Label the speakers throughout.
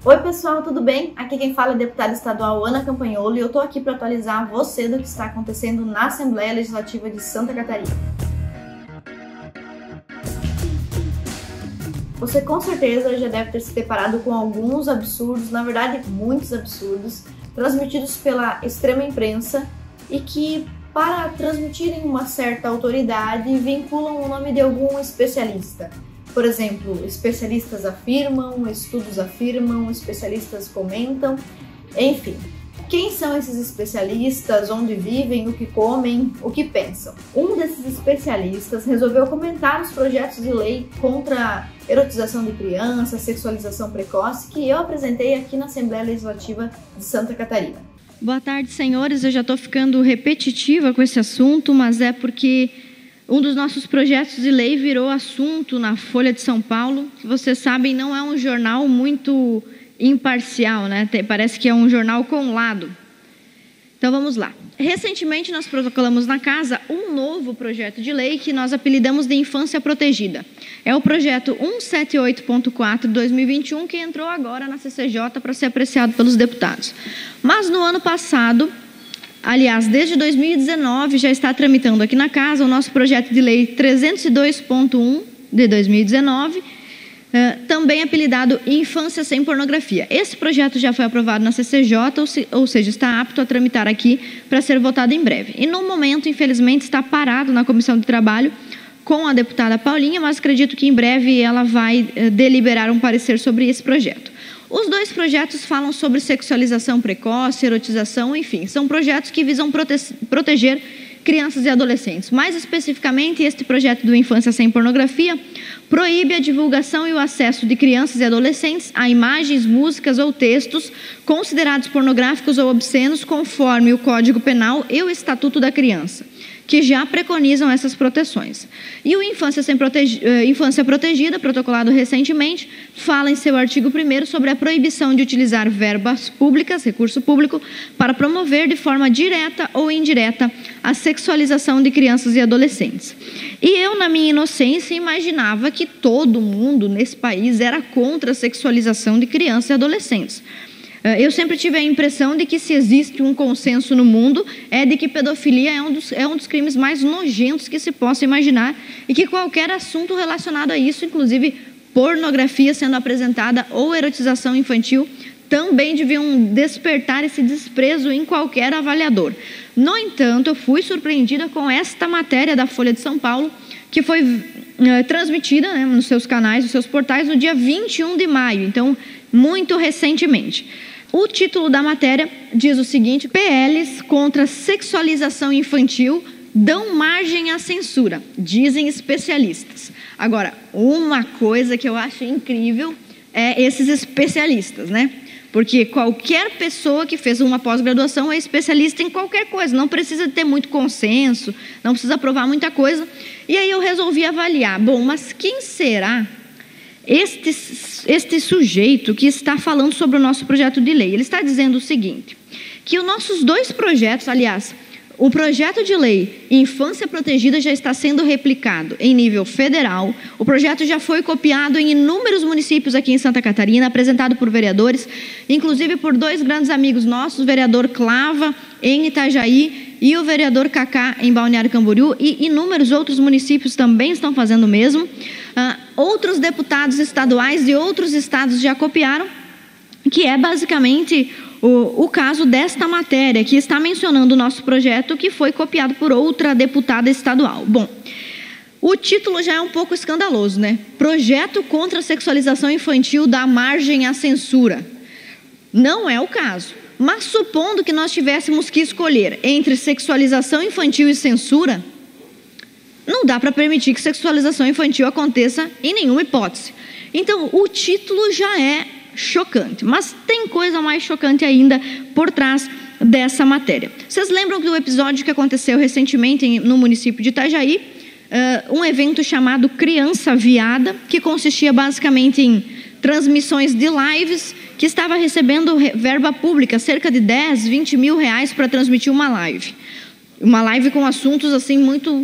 Speaker 1: Oi pessoal, tudo bem? Aqui quem fala é a deputada estadual Ana Campagnolo e eu tô aqui para atualizar você do que está acontecendo na Assembleia Legislativa de Santa Catarina. Você com certeza já deve ter se deparado com alguns absurdos, na verdade muitos absurdos, transmitidos pela extrema imprensa e que, para transmitirem uma certa autoridade, vinculam o nome de algum especialista. Por exemplo, especialistas afirmam, estudos afirmam, especialistas comentam, enfim. Quem são esses especialistas, onde vivem, o que comem, o que pensam? Um desses especialistas resolveu comentar os projetos de lei contra a erotização de crianças, sexualização precoce, que eu apresentei aqui na Assembleia Legislativa de Santa Catarina.
Speaker 2: Boa tarde, senhores. Eu já estou ficando repetitiva com esse assunto, mas é porque um dos nossos projetos de lei virou assunto na Folha de São Paulo, que vocês sabem não é um jornal muito imparcial, né? Parece que é um jornal com lado. Então vamos lá. Recentemente nós protocolamos na casa um novo projeto de lei que nós apelidamos de Infância Protegida. É o projeto 178.4 de 2021 que entrou agora na CCJ para ser apreciado pelos deputados. Mas no ano passado, aliás, desde 2019 já está tramitando aqui na casa o nosso projeto de lei 302.1 de 2019, também apelidado Infância Sem Pornografia. Esse projeto já foi aprovado na CCJ, ou seja, está apto a tramitar aqui para ser votado em breve. E no momento, infelizmente, está parado na Comissão de Trabalho com a deputada Paulinha, mas acredito que em breve ela vai deliberar um parecer sobre esse projeto. Os dois projetos falam sobre sexualização precoce, erotização, enfim, são projetos que visam proteger crianças e adolescentes. Mais especificamente, este projeto do Infância Sem Pornografia proíbe a divulgação e o acesso de crianças e adolescentes a imagens, músicas ou textos considerados pornográficos ou obscenos conforme o Código Penal e o Estatuto da Criança, que já preconizam essas proteções. E o Infância Protegida, protocolado recentemente, fala em seu artigo 1º sobre a proibição de utilizar verbas públicas, recurso público, para promover de forma direta ou indireta a sexualização de crianças e adolescentes. E eu, na minha inocência, imaginava que todo mundo nesse país era contra a sexualização de crianças e adolescentes. Eu sempre tive a impressão de que se existe um consenso no mundo é de que pedofilia é um dos crimes mais nojentos que se possa imaginar e que qualquer assunto relacionado a isso, inclusive pornografia sendo apresentada ou erotização infantil, também deviam despertar esse desprezo em qualquer avaliador. No entanto, eu fui surpreendida com esta matéria da Folha de São Paulo, que foi transmitida, né, nos seus canais, nos seus portais, no dia 21 de maio, então muito recentemente. O título da matéria diz o seguinte: PLs contra sexualização infantil dão margem à censura, dizem especialistas. Agora, uma coisa que eu acho incrível é esses especialistas, né? Porque qualquer pessoa que fez uma pós-graduação é especialista em qualquer coisa, não precisa ter muito consenso, não precisa aprovar muita coisa. E aí eu resolvi avaliar, bom, mas quem será este sujeito que está falando sobre o nosso projeto de lei? Ele está dizendo o seguinte, que os nossos dois projetos, aliás, o projeto de lei Infância Protegida já está sendo replicado em nível federal. O projeto já foi copiado em inúmeros municípios aqui em Santa Catarina, apresentado por vereadores, inclusive por dois grandes amigos nossos, o vereador Clava, em Itajaí, e o vereador Cacá, em Balneário Camboriú, e inúmeros outros municípios também estão fazendo o mesmo. Outros deputados estaduais de outros estados já copiaram, que é basicamente o caso desta matéria, que está mencionando o nosso projeto, que foi copiado por outra deputada estadual. Bom, o título já é um pouco escandaloso, né? Projeto contra a sexualização infantil dá margem à censura. Não é o caso. Mas supondo que nós tivéssemos que escolher entre sexualização infantil e censura, não dá para permitir que sexualização infantil aconteça em nenhuma hipótese. Então, o título já é chocante, mas tem coisa mais chocante ainda por trás dessa matéria. Vocês lembram do episódio que aconteceu recentemente no município de Itajaí? Um evento chamado Criança Viada, que consistia basicamente em transmissões de lives, que estava recebendo verba pública, cerca de 10, 20 mil reais para transmitir uma live. Uma live com assuntos assim muito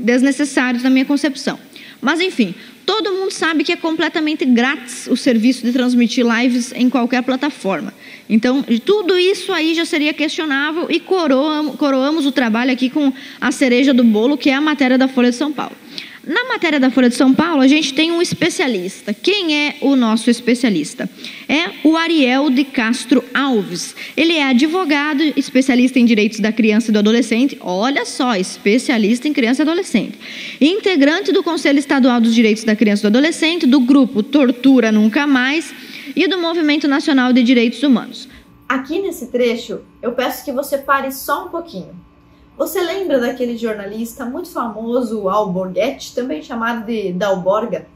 Speaker 2: desnecessários na minha concepção. Mas enfim, Todo mundo sabe que é completamente grátis o serviço de transmitir lives em qualquer plataforma. Então, tudo isso aí já seria questionável e coroamos o trabalho aqui com a cereja do bolo, que é a matéria da Folha de São Paulo. Na matéria da Folha de São Paulo, a gente tem um especialista. Quem é o nosso especialista? É o Ariel de Castro Alves. Ele é advogado, especialista em direitos da criança e do adolescente. Olha só, especialista em criança e adolescente. Integrante do Conselho Estadual dos Direitos da Criança e do Adolescente, do grupo Tortura Nunca Mais e do Movimento Nacional de Direitos Humanos.
Speaker 1: Aqui nesse trecho, eu peço que você pare só um pouquinho. Você lembra daquele jornalista muito famoso, Alborguete, também chamado de Dalborga?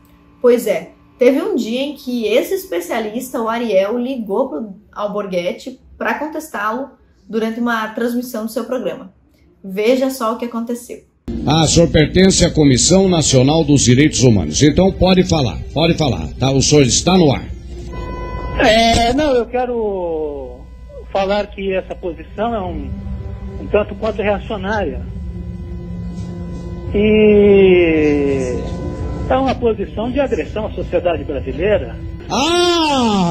Speaker 1: Pois é, teve um dia em que esse especialista, o Ariel, ligou para o Alborguete para contestá-lo durante uma transmissão do seu programa. Veja só o que aconteceu.
Speaker 3: O senhor pertence à Comissão Nacional dos Direitos Humanos, então pode falar, tá? O senhor está no ar.
Speaker 4: Não, eu quero falar que essa posição é um tanto quanto reacionária. E é uma posição de agressão à sociedade brasileira.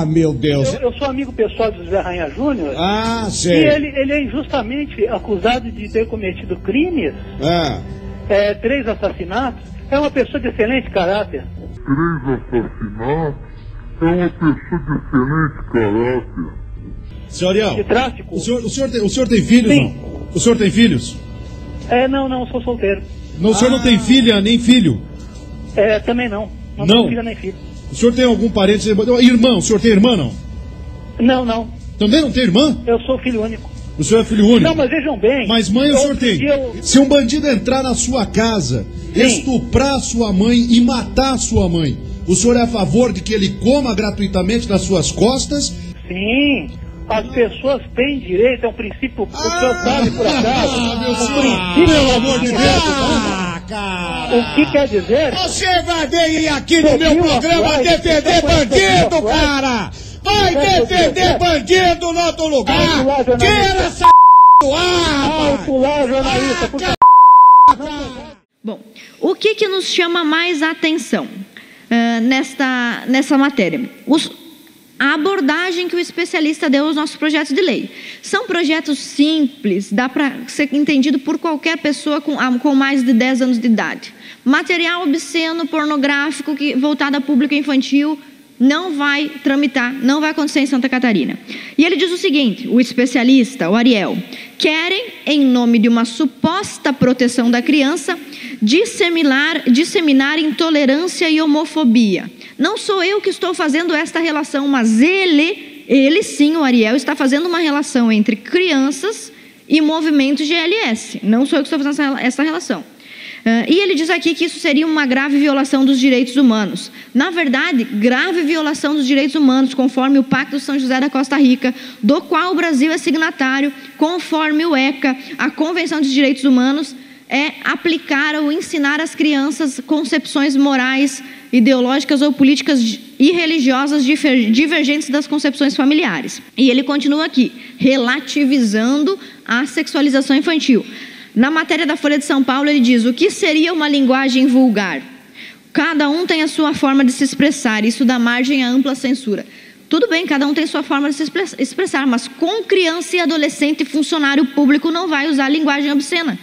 Speaker 3: Meu Deus!
Speaker 4: Eu sou amigo pessoal do José Rainha Júnior.
Speaker 3: Sei.
Speaker 4: E ele é injustamente acusado de ter cometido crimes. 3 assassinatos. É uma pessoa de excelente caráter.
Speaker 5: 3 assassinatos? É uma pessoa de excelente caráter.
Speaker 3: Senhor Ariel,
Speaker 4: de tráfico.
Speaker 3: O senhor tem filhos?
Speaker 4: Sim.
Speaker 3: Não? O senhor tem filhos?
Speaker 4: Não, sou solteiro.
Speaker 3: O senhor não tem filha nem filho?
Speaker 4: Também não. Não tenho filha nem filho.
Speaker 3: O senhor tem algum parente? Irmão, o senhor tem irmã, não?
Speaker 4: Não.
Speaker 3: Também não tem irmã?
Speaker 4: Eu sou filho único.
Speaker 3: O senhor é filho único?
Speaker 4: Não, mas vejam bem.
Speaker 3: Mas mãe o senhor tem. Se um bandido entrar na sua casa, estuprar sua mãe e matar sua mãe, o senhor é a favor de que ele coma gratuitamente nas suas costas?
Speaker 4: Sim. As pessoas têm direito, é um princípio, o senhor sabe por acaso. O princípio, pelo amor de Deus.
Speaker 3: Cara.
Speaker 4: O que quer dizer?
Speaker 3: Você vai vir aqui no meu programa defender bandido, cara! Vai defender bandido no outro lugar! Tira essa do ar!
Speaker 4: Pular, jornalista, por favor.
Speaker 2: Bom, o que nos chama mais a atenção nessa matéria? A abordagem que o especialista deu aos nossos projetos de lei. São projetos simples, dá para ser entendido por qualquer pessoa com mais de 10 anos de idade. Material obsceno, pornográfico, voltado a público infantil, não vai tramitar, não vai acontecer em Santa Catarina. E ele diz o seguinte, o especialista, o Ariel, querem, em nome de uma suposta proteção da criança, disseminar intolerância e homofobia. Não sou eu que estou fazendo esta relação, mas ele sim, o Ariel, está fazendo uma relação entre crianças e movimento GLS. Não sou eu que estou fazendo essa relação. E ele diz aqui que isso seria uma grave violação dos direitos humanos. Na verdade, grave violação dos direitos humanos, conforme o Pacto São José da Costa Rica, do qual o Brasil é signatário, conforme o ECA, a Convenção dos Direitos Humanos, é aplicar ou ensinar às crianças concepções morais, ideológicas ou políticas e religiosas divergentes das concepções familiares. E ele continua aqui, relativizando a sexualização infantil. Na matéria da Folha de São Paulo, ele diz, o que seria uma linguagem vulgar? Cada um tem a sua forma de se expressar, isso dá margem à ampla censura. Tudo bem, cada um tem sua forma de se expressar, mas com criança e adolescente, funcionário público não vai usar linguagem obscena.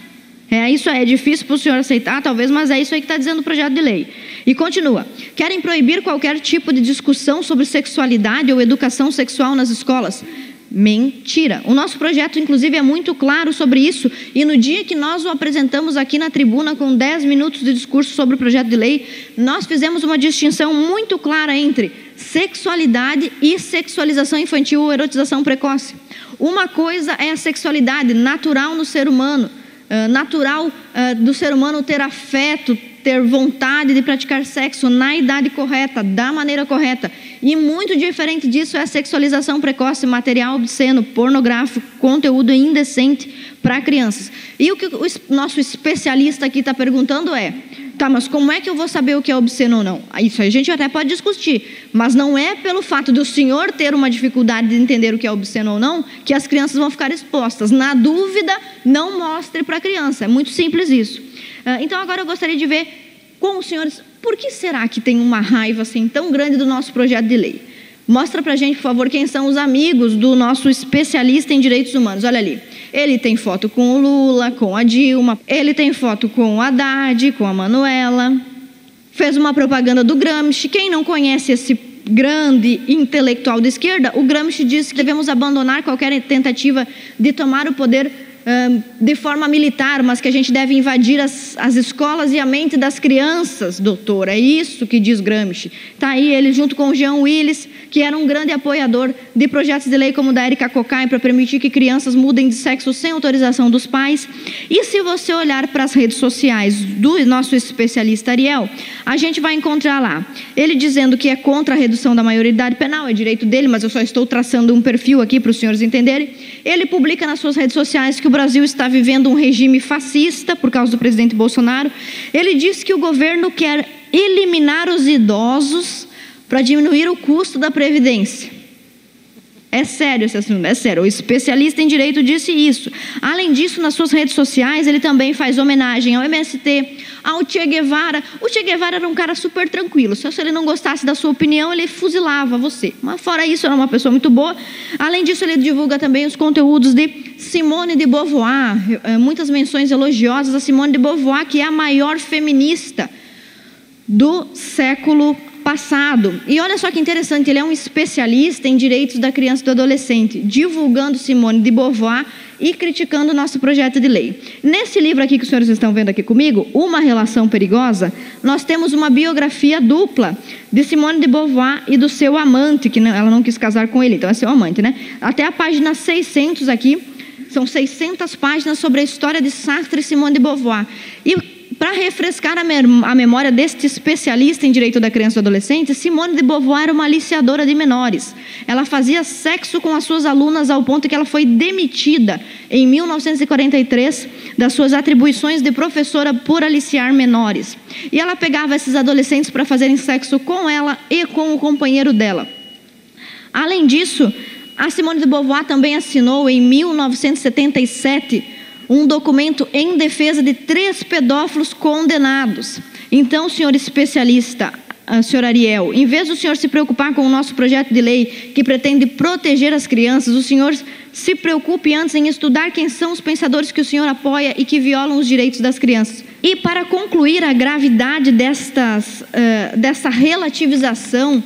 Speaker 2: Isso é difícil para o senhor aceitar, talvez, mas é isso aí que está dizendo o projeto de lei. E continua, querem proibir qualquer tipo de discussão sobre sexualidade ou educação sexual nas escolas? Mentira. O nosso projeto, inclusive, é muito claro sobre isso, e no dia que nós o apresentamos aqui na tribuna com 10 minutos de discurso sobre o projeto de lei, nós fizemos uma distinção muito clara entre sexualidade e sexualização infantil ou erotização precoce. Uma coisa é a sexualidade natural no ser humano, natural do ser humano ter afeto, ter vontade de praticar sexo na idade correta, da maneira correta. E muito diferente disso é a sexualização precoce, material obsceno, pornográfico, conteúdo indecente para crianças. E o que o nosso especialista aqui está perguntando é, tá, mas como é que eu vou saber o que é obsceno ou não? Isso a gente até pode discutir, mas não é pelo fato do senhor ter uma dificuldade de entender o que é obsceno ou não, que as crianças vão ficar expostas. Na dúvida, não mostre para a criança, é muito simples isso. Então agora eu gostaria de ver com os senhores, por que será que tem uma raiva assim tão grande do nosso projeto de lei? Mostra pra gente, por favor, quem são os amigos do nosso especialista em direitos humanos. Olha ali, ele tem foto com o Lula, com a Dilma, ele tem foto com o Haddad, com a Manuela, fez uma propaganda do Gramsci. Quem não conhece esse grande intelectual de esquerda, o Gramsci diz que devemos abandonar qualquer tentativa de tomar o poder de forma militar, mas que a gente deve invadir as escolas e a mente das crianças, doutor. É isso que diz Gramsci. Está aí ele junto com o Jean Willis, que era um grande apoiador de projetos de lei como o da Érica Cocai, para permitir que crianças mudem de sexo sem autorização dos pais. E se você olhar para as redes sociais do nosso especialista Ariel, a gente vai encontrar lá ele dizendo que é contra a redução da maioridade penal, é direito dele, mas eu só estou traçando um perfil aqui para os senhores entenderem. Ele publica nas suas redes sociais que o Brasil está vivendo um regime fascista por causa do presidente Bolsonaro. Ele diz que o governo quer eliminar os idosos para diminuir o custo da Previdência. É sério esse assunto, é sério. O especialista em direito disse isso. Além disso, nas suas redes sociais, ele também faz homenagem ao MST, ao Che Guevara. O Che Guevara era um cara super tranquilo. Se ele não gostasse da sua opinião, ele fuzilava você. Mas fora isso, era uma pessoa muito boa. Além disso, ele divulga também os conteúdos de Simone de Beauvoir. Muitas menções elogiosas a Simone de Beauvoir, que é a maior feminista do século passado. E olha só que interessante, ele é um especialista em direitos da criança e do adolescente, divulgando Simone de Beauvoir e criticando o nosso projeto de lei. Nesse livro aqui que os senhores estão vendo aqui comigo, Uma Relação Perigosa, nós temos uma biografia dupla de Simone de Beauvoir e do seu amante, que ela não quis casar com ele, então é seu amante, né? Até a página 600 aqui, são 600 páginas sobre a história de Sartre e Simone de Beauvoir. E para refrescar a memória deste especialista em direito da criança e do adolescente, Simone de Beauvoir era uma aliciadora de menores. Ela fazia sexo com as suas alunas ao ponto que ela foi demitida em 1943 das suas atribuições de professora por aliciar menores. E ela pegava esses adolescentes para fazerem sexo com ela e com o companheiro dela. Além disso, a Simone de Beauvoir também assinou em 1977 um documento em defesa de 3 pedófilos condenados. Então, senhor especialista, senhor Ariel, em vez do senhor se preocupar com o nosso projeto de lei que pretende proteger as crianças, o senhor se preocupe antes em estudar quem são os pensadores que o senhor apoia e que violam os direitos das crianças. E para concluir a gravidade dessa relativização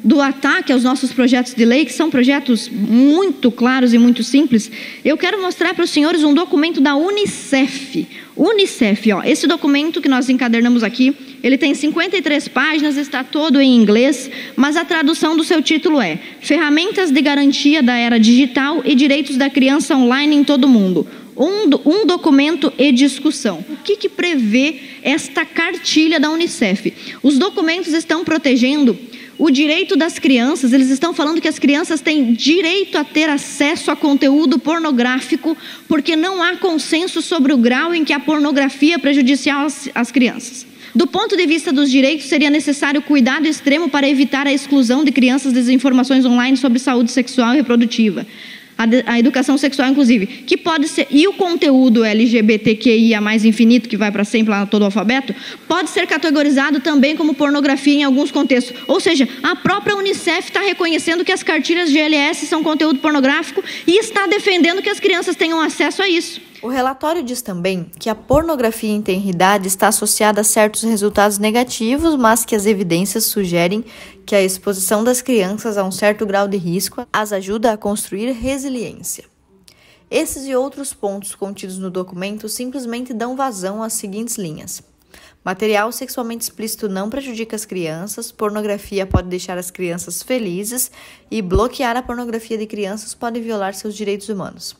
Speaker 2: do ataque aos nossos projetos de lei, que são projetos muito claros e muito simples, eu quero mostrar para os senhores um documento da Unicef. Unicef, ó, esse documento que nós encadernamos aqui, ele tem 53 páginas, está todo em inglês, mas a tradução do seu título é Ferramentas de Garantia da Era Digital e Direitos da Criança Online em todo o Mundo. Um documento e discussão. O que prevê esta cartilha da Unicef? Os documentos estão protegendo o direito das crianças. Eles estão falando que as crianças têm direito a ter acesso a conteúdo pornográfico, porque não há consenso sobre o grau em que a pornografia é prejudicial às crianças. Do ponto de vista dos direitos, seria necessário cuidado extremo para evitar a exclusão de crianças das informações online sobre saúde sexual e reprodutiva. A educação sexual, inclusive, que pode ser, e o conteúdo LGBTQIA mais infinito, que vai para sempre lá todo o alfabeto, pode ser categorizado também como pornografia em alguns contextos. Ou seja, a própria Unicef está reconhecendo que as cartilhas GLS são conteúdo pornográfico e está defendendo que as crianças tenham acesso a isso.
Speaker 1: O relatório diz também que a pornografia em tenridade está associada a certos resultados negativos, mas que as evidências sugerem que a exposição das crianças a um certo grau de risco as ajuda a construir resiliência. Esses e outros pontos contidos no documento simplesmente dão vazão às seguintes linhas. Material sexualmente explícito não prejudica as crianças, pornografia pode deixar as crianças felizes e bloquear a pornografia de crianças pode violar seus direitos humanos.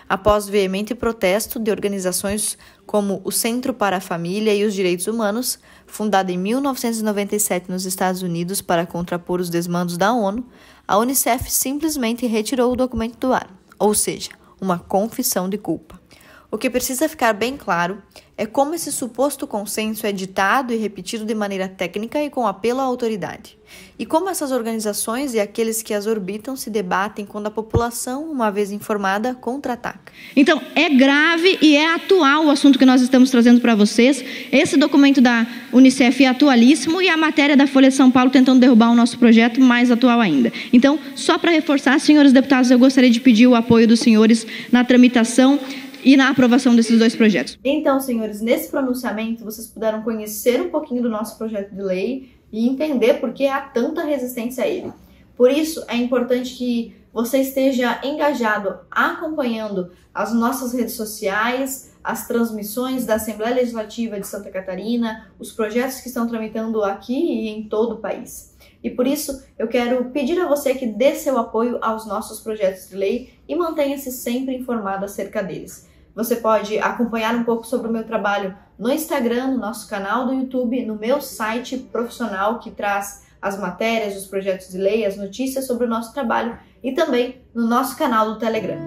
Speaker 1: Após veemente protesto de organizações como o Centro para a Família e os Direitos Humanos, fundado em 1997 nos Estados Unidos para contrapor os desmandos da ONU, a Unicef simplesmente retirou o documento do ar, ou seja, uma confissão de culpa. O que precisa ficar bem claro é como esse suposto consenso é ditado e repetido de maneira técnica e com apelo à autoridade. E como essas organizações e aqueles que as orbitam se debatem quando a população, uma vez informada, contra-ataca.
Speaker 2: Então, é grave e é atual o assunto que nós estamos trazendo para vocês. Esse documento da Unicef é atualíssimo e a matéria da Folha de São Paulo tentando derrubar o nosso projeto mais atual ainda. Então, só para reforçar, senhores deputados, eu gostaria de pedir o apoio dos senhores na tramitação e na aprovação desses 2 projetos.
Speaker 1: Então, senhores, nesse pronunciamento vocês puderam conhecer um pouquinho do nosso projeto de lei e entender por que há tanta resistência a ele. Por isso, é importante que você esteja engajado, acompanhando as nossas redes sociais, as transmissões da Assembleia Legislativa de Santa Catarina, os projetos que estão tramitando aqui e em todo o país. E por isso, eu quero pedir a você que dê seu apoio aos nossos projetos de lei e mantenha-se sempre informado acerca deles. Você pode acompanhar um pouco sobre o meu trabalho no Instagram, no nosso canal do YouTube, no meu site profissional que traz as matérias, os projetos de lei, as notícias sobre o nosso trabalho e também no nosso canal do Telegram.